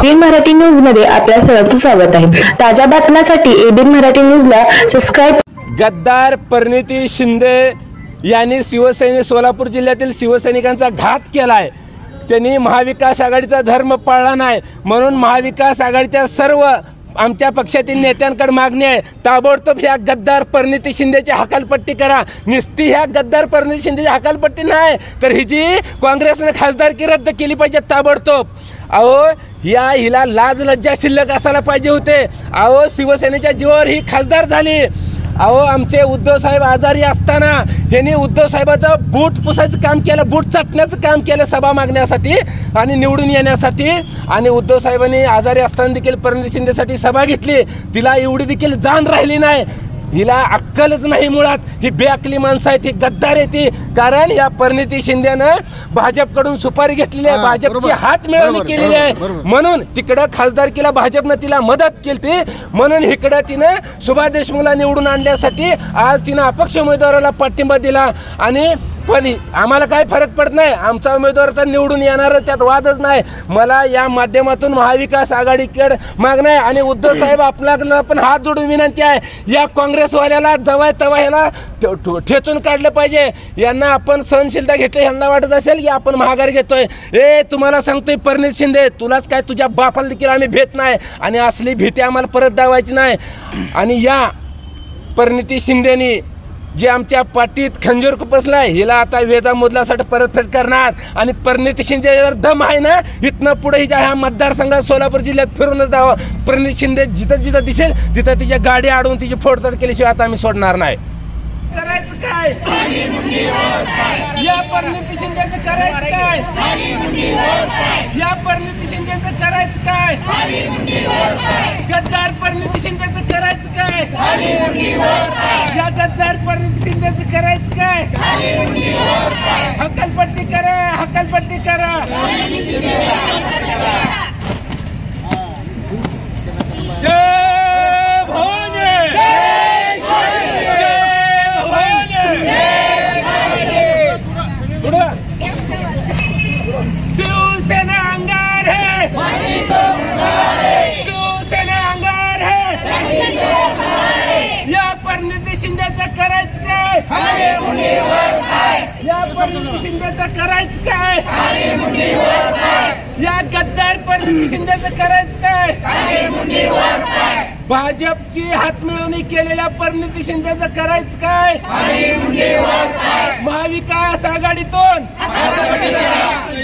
ABN Marathi news मध्ये आपल्या सर्वांचं स्वागत आहे। ताज्या बातम्यांसाठी एबीएन मराठी न्यूजला सबस्क्राइब। गद्दार परिणिती शिंदे यांनी सोलापूर जिल्ह्यातील शिवसैनिकांचा घात केलाय। त्यांनी महाविकास आघाडीचा धर्म पाळला नाही, म्हणून महाविकास आघाडीच्या सर्व आमच्या पक्षातील नेत्यांकडे मागणी आहे, ताबडतोब ह्या गद्दार परिणिती शिंदेची हकालपट्टी करा। निस्ती ह्या गद्दार परिणिती शिंदेची हकालपट्टी नाही तर ही जी काँग्रेसने खासदारकी रद्द केली पाहिजे ताबडतोब। अहो हिला लाज लज्जा शिल्लक असायला पाहिजे होते। अहो शिवसेनेच्या जीवावर ही खासदार झाली। अहो आमचे उद्धव साहेब आजारी असताना यांनी उद्धव साहेबाचं बूट पुसायचं काम केलं, बूट चाटण्याचं काम केलं सभा मागण्यासाठी आणि निवडून येण्यासाठी। आणि उद्धव साहेबांनी आजारी असताना देखील परिणिती शिंदेसाठी सभा घेतली, तिला एवढी देखील जाण राहिली नाही। हिला अक्कलच नाही, मुळात ही बेअक्कली माणसं आहेत, ही गद्दार आहे ती। कारण या परिणिती शिंदेनं भाजपकडून सुपारी घेतलेली आहे, भाजपची हात मिळवणी केलेली आहे, म्हणून तिकडं खासदारकीला भाजपनं तिला मदत केली, म्हणून इकडं तिनं सुभाष देशमुखला निवडून आणण्यासाठी आज तिनं अपक्ष उमेदवाराला पाठिंबा दिला। आणि पण आम्हाला काय फरक पडत नाही, आमचा उमेदवार तर निवडून येणार, त्यात वादच नाही। मला या माध्यमातून महाविकास आघाडीकडे मागणं आहे आणि उद्धव साहेब आपल्याला पण हात जोडून विनंती आहे, या काँग्रेसवाल्याला जवळ तवा ह्याला ठेचून काढलं पाहिजे। यांना आपण सहनशीलता घेतली, यांना वाटत असेल की आपण महागारी घेतोय। तुम्हाला सांगतोय परिणिती शिंदे, तुलाच काय तुझ्या बापाला देखील आम्ही भेट नाही आणि असली भीती आम्हाला परत दावायची नाही। आणि या परिणिती शिंदेनी जे आमच्या पाठीत खंजीर खुपसलाय, हिला आता वेजा मोदलासाठी परतफेड करणार। आणि परिणिती शिंदे जर दम आहे ना, इथनं पुढे हिच्या ह्या मतदारसंघात सोलापूर जिल्ह्यात फिरूनच जावं। परिणिती शिंदे जिथं जिथं दिसेल तिथं तिच्या गाडी अडवून तिची फोडतोड केल्याशिवाय आता आम्ही सोडणार नाही। करायचं काय या परिणिती शिंदेचं करायचं काय, या परिणिती शिंदेचं करायचं काय, गद्दार परिणिती शिंदेचं करायचं काय, या गद्दार परिणिती शिंदेचं करायचं काय, हकालपट्टी करा, हकालपट्टी करा। जय भवानी, शिवसेना अंगार है, शिवसेना अंगार है। या परिणिती शिंदेचं करायचं काय, या परिणिती शिंदेचं करायचं काय, या गद्दार परिणिती शिंदेचं करायचं काय, भाजपची हात मिळवणी केलेल्या परिणिती शिंदेचं करायचं काय, महाविकास आघाडीतून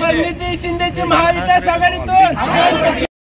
परिणिती शिंदेची महाविकास आघाडीतून